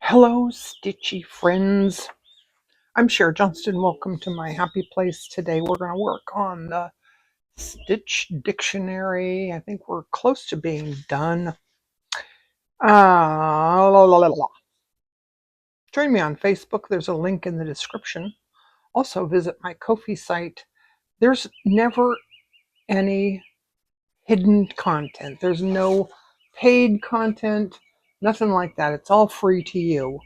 Hello, stitchy friends. I'm Cher Johnston. Welcome to my happy place. Today we're going to work on the Stitch Dictionary. I think we're close to being done. La, la, la, la. Join me on Facebook. There's a link in the description. Also visit my Ko-fi site. There's never any hidden content. There's no paid content, nothing like that. It's all free to you.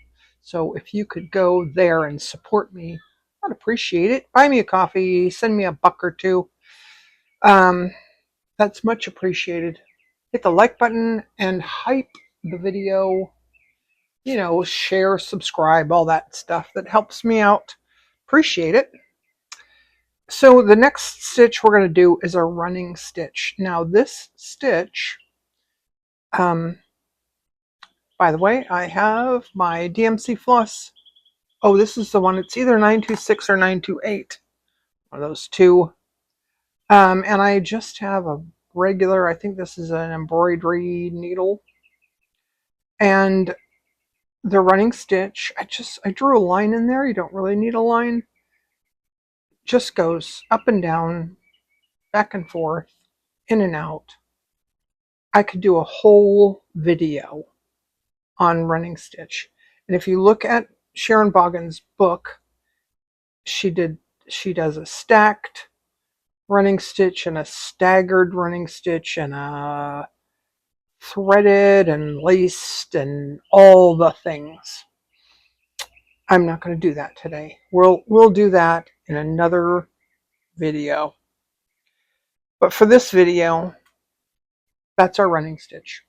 So if you could go there and support me, I'd appreciate it. Buy me a coffee, send me a buck or two. Um, that's much appreciated. Hit the like button and hype the video. You know, share, subscribe, all that stuff that helps me out. Appreciate it. So the next stitch we're going to do is a running stitch. Now this stitch, by the way, I have my DMC floss. Oh, this is the one. It's either 926 or 928. One of those two. And I just have a regular, I think this is an embroidery needle. And the running stitch, I drew a line in there. You don't really need a line. Just goes up and down, back and forth, in and out. I could do a whole video on running stitch. And if you look at Sharon Boggan's book, she does a stacked running stitch and a staggered running stitch and a threaded and laced and all the things. I'm not going to do that today. We'll do that in another video. But for this video, that's our running stitch.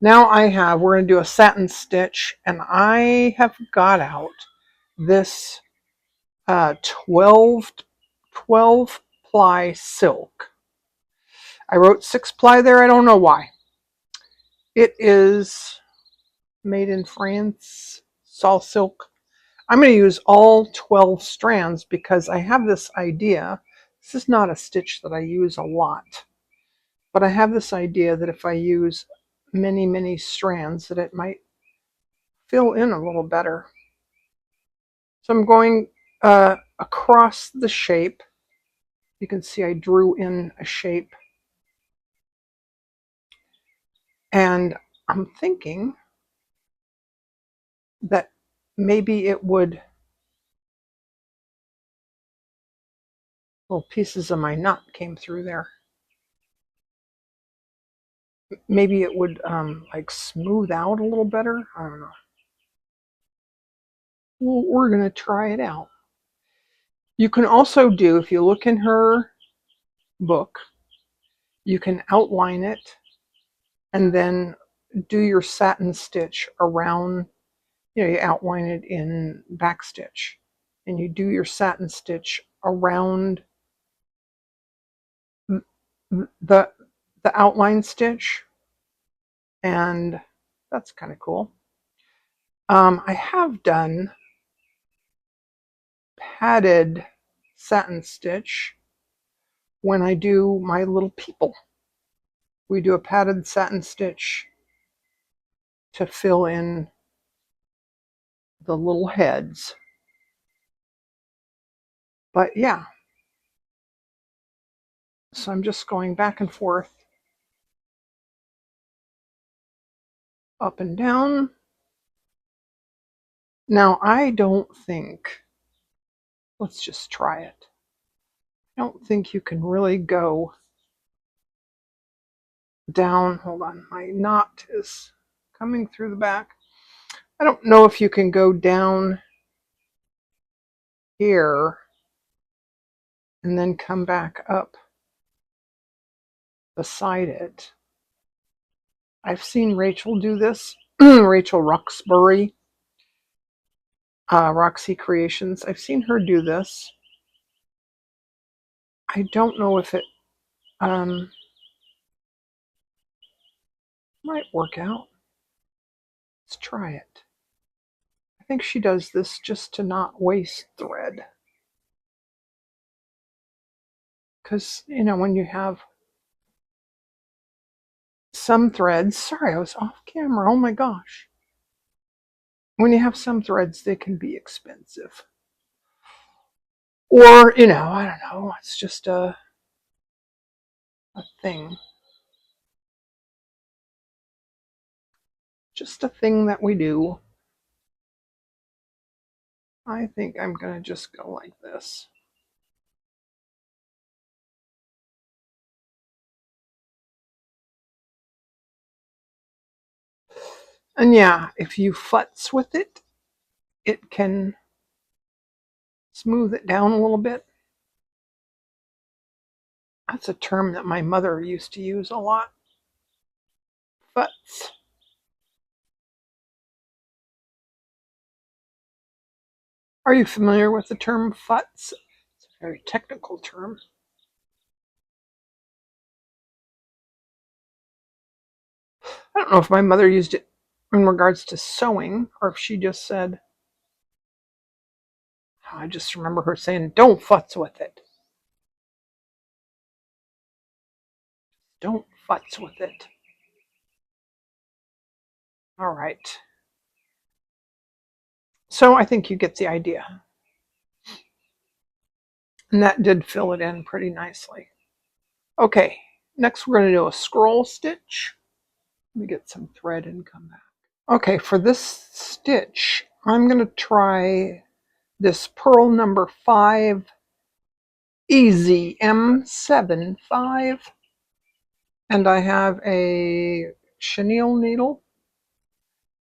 Now we're going to do a satin stitch, and I have got out this 12 ply silk. I wrote 6 ply there. I don't know why. It is made in France, saw silk. I'm going to use all 12 strands because I have this idea. This is not a stitch that I use a lot, but I have this idea that if I use many strands that it might fill in a little better. So I'm going across the shape. You can see I drew in a shape. And I'm thinking that maybe it would, little pieces of my knot came through there. Maybe it would like smooth out a little better. I don't know. Well, we're going to try it out. You can also do, if you look in her book, you can outline it and then do your satin stitch around, you outline it in back stitch and you do your satin stitch around the outline stitch, and that's kind of cool. I have done padded satin stitch when I do my little people. We do a padded satin stitch to fill in the little heads. But yeah, so I'm just going back and forth, up and down. Now I don't think, let's just try it. I don't think you can really go down. Hold on, my knot is coming through the back. I don't know if you can go down here and then come back up beside it. I've seen Rachel do this. Rachel Roxbury, Roxy Creations. I've seen her do this. I don't know if it might work out. Let's try it. I think she does this just to not waste thread. Because, when you have some threads, sorry, I was off camera. Oh my gosh. when you have some threads, they can be expensive. Or, you know, I don't know, it's just a thing. Just a thing that we do. I think I'm going to just go like this. And yeah, if you futz with it, it can smooth it down a little bit. That's a term that my mother used to use a lot. Futz. Are you familiar with the term futz? It's a very technical term. I don't know if my mother used it in regards to sewing or if she just said, I just remember her saying, don't futz with it. Don't futz with it. All right. So I think you get the idea. And that did fill it in pretty nicely. Okay, next we're going to do a scroll stitch. Let me get some thread and come back. Okay, for this stitch, I'm going to try this purl number 5 Easy M75. And I have a chenille needle.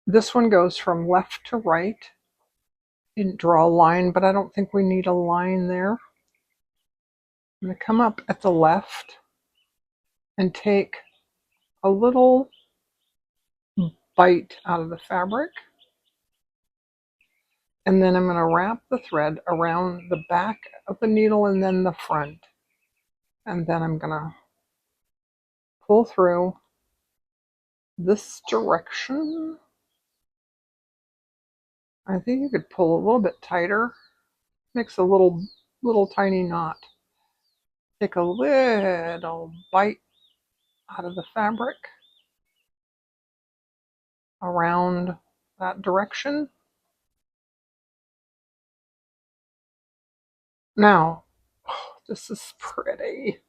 This one goes from left to right. Didn't draw a line, but I don't think we need a line there. I'm going to come up at the left and take a little bite out of the fabric. And then I'm going to wrap the thread around the back of the needle and then the front. And then I'm going to pull through this direction. I think you could pull a little bit tighter. Makes a little tiny knot. Take a little bite out of the fabric around that direction. Now, oh, this is pretty.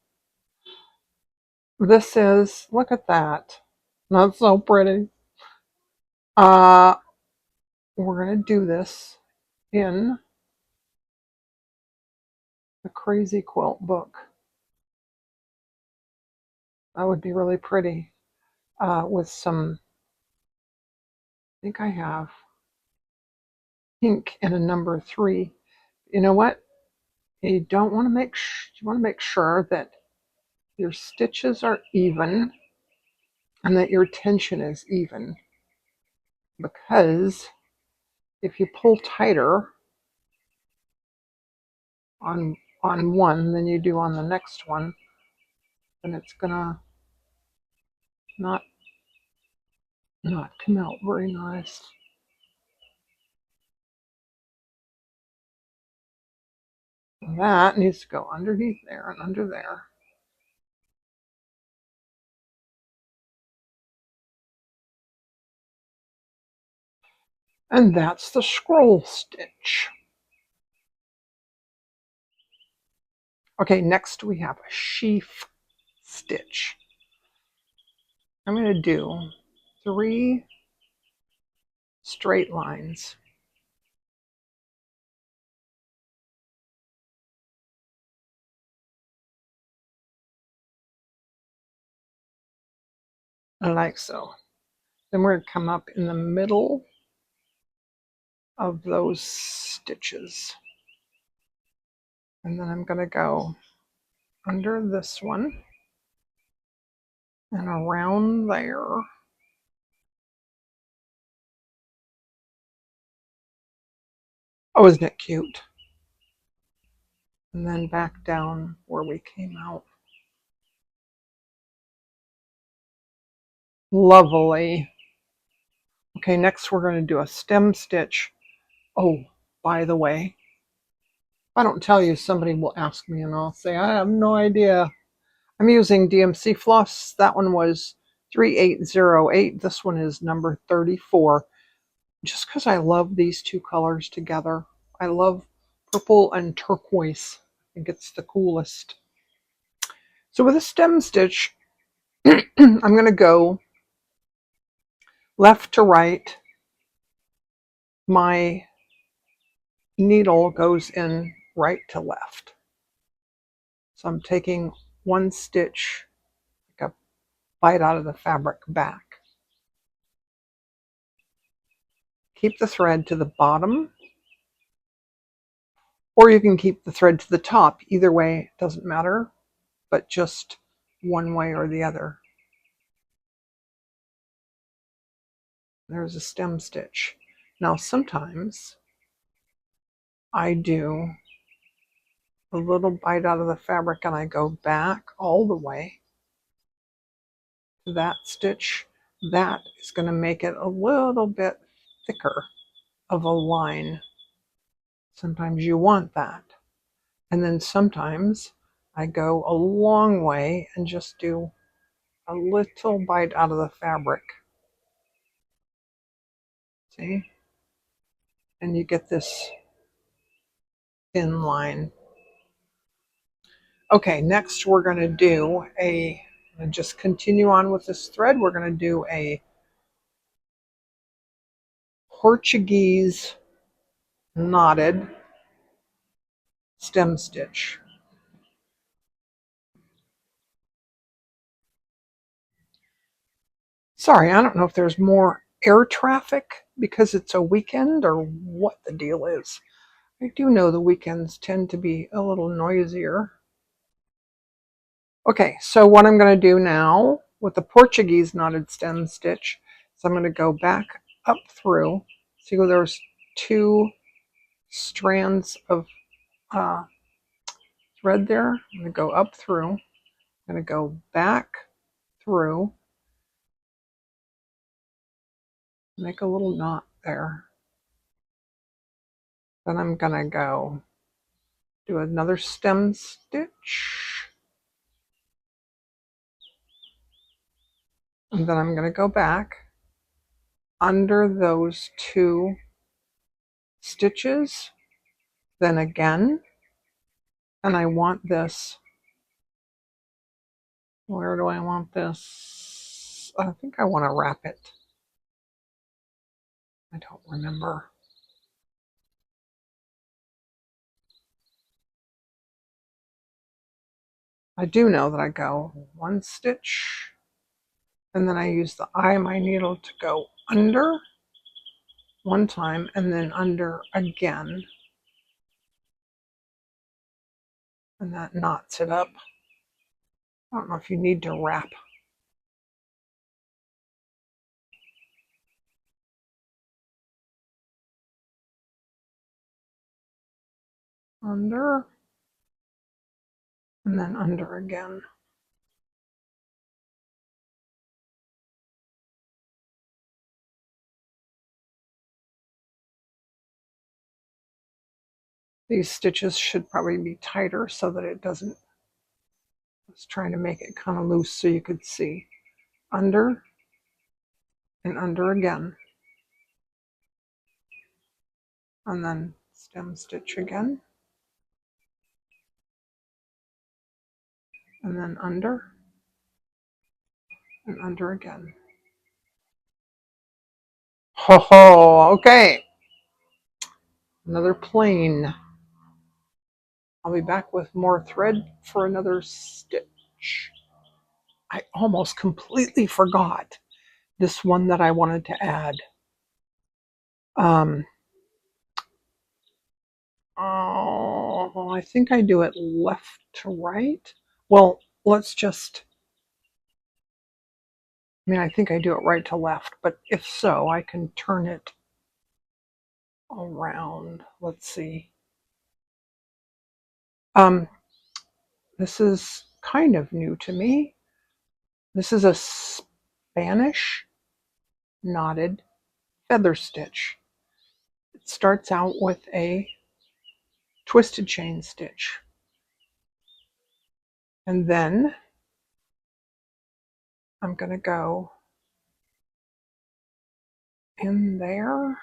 This is, look at that. Not so pretty. We're going to do this in the Crazy Quilt book. That would be really pretty with some, I think I have pink and a number 3. You know what? You don't want to you want to make sure that your stitches are even and that your tension is even, because if you pull tighter on one than you do on the next one, then it's gonna not come out very nice. That needs to go underneath there and under there. And that's the scroll stitch. Okay, next we have a sheaf stitch. I'm going to do 3 straight lines. Like so. Then we're going to come up in the middle of those stitches. And then I'm going to go under this one and around there. Oh, isn't it cute? And then back down where we came out. Lovely. Okay, next we're going to do a stem stitch. Oh, by the way, if I don't tell you, somebody will ask me and I'll say, I have no idea. I'm using DMC floss. That one was 3808. This one is number 34. just because I love these two colors together. I love purple and turquoise. I think it's the coolest. So with a stem stitch, I'm going to go left to right. My needle goes in right to left. So I'm taking one stitch, like a bite out of the fabric back. Keep the thread to the bottom, or you can keep the thread to the top. Either way, it doesn't matter, but just one way or the other. There's a stem stitch. Now sometimes I do a little bite out of the fabric and I go back all the way to that stitch. That is going to make it a little bit thicker of a line. Sometimes you want that. And then sometimes I go a long way and just do a little bite out of the fabric. See? And you get this thin line. Okay, next we're going to do just continue on with this thread. We're going to do a Portuguese knotted stem stitch. Sorry, I don't know if there's more air traffic because it's a weekend or what the deal is. I do know the weekends tend to be a little noisier. Okay, so what I'm going to do now with the Portuguese knotted stem stitch is I'm going to go back up through. See where there's two strands of thread there? I'm going to go up through. I'm going to go back through. Make a little knot there. Then I'm going to go do another stem stitch. And then I'm going to go back under those two stitches, then again, and I want this. Where do I want this? I think I want to wrap it. I don't remember. I do know that I go one stitch, and then I use the eye of my needle to go under one time, and then under again. And that knots it up. I don't know if you need to wrap. Under, and then under again. These stitches should probably be tighter so that it doesn't. I was trying to make it kind of loose so you could see. Under and under again. And then stem stitch again. And then under and under again. Ho ho, okay. Another plain. I'll be back with more thread for another stitch. I almost completely forgot this one that I wanted to add. Oh, I think I do it left to right. Well, let's just, I think I do it right to left, but if so, I can turn it around. Let's see. This is kind of new to me. This is a Spanish knotted feather stitch. It starts out with a twisted chain stitch. And then I'm going to go in there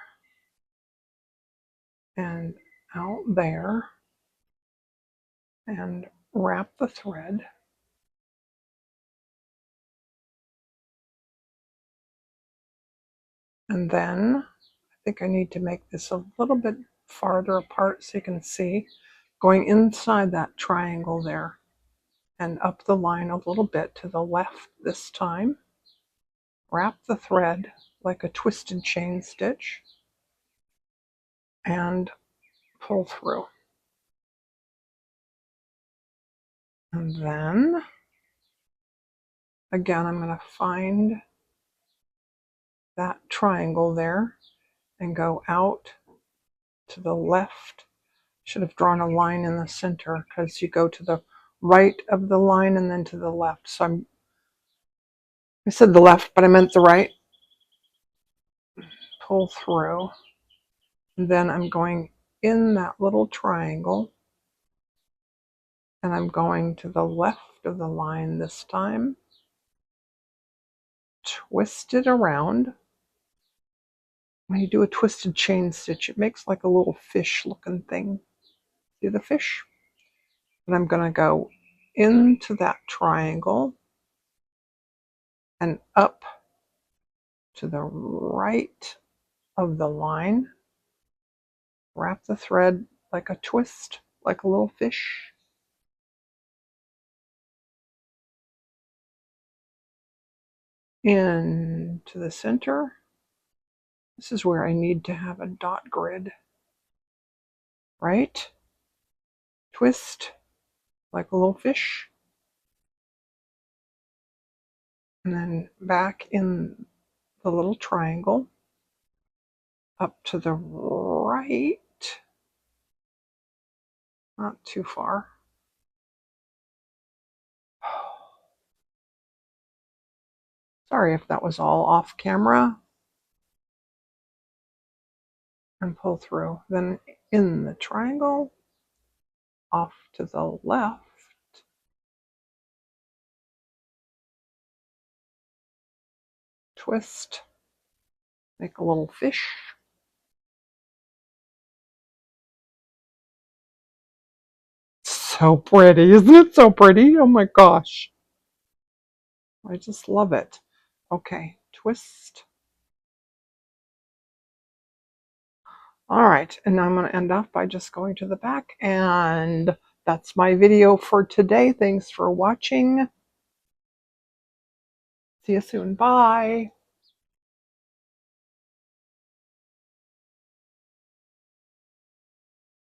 and out there and wrap the thread. And then I think I need to make this a little bit farther apart so you can see. Going inside that triangle there and up the line a little bit to the left this time. Wrap the thread like a twisted chain stitch and pull through. And then again, I'm going to find that triangle there and go out to the left. Should have drawn a line in the center because you go to the right of the line and then to the left. So I said the left, but I meant the right. Pull through. And then I'm going in that little triangle and I'm going to the left of the line this time. Twist it around. When you do a twisted chain stitch, it makes like a little fish looking thing. See the fish? And I'm going to go into that triangle and up to the right of the line. Wrap the thread like a twist, like a little fish. Into the center. This is where I need to have a dot grid. Right? Twist like a little fish. And then back in the little triangle. Up to the right. Not too far. Sorry if that was all off camera. And pull through. Then in the triangle, off to the left. Twist. Make a little fish. So pretty, isn't it so pretty? Oh my gosh. I just love it. Okay, twist. All right, and now I'm going to end off by just going to the back, and that's my video for today. Thanks for watching. See you soon. Bye.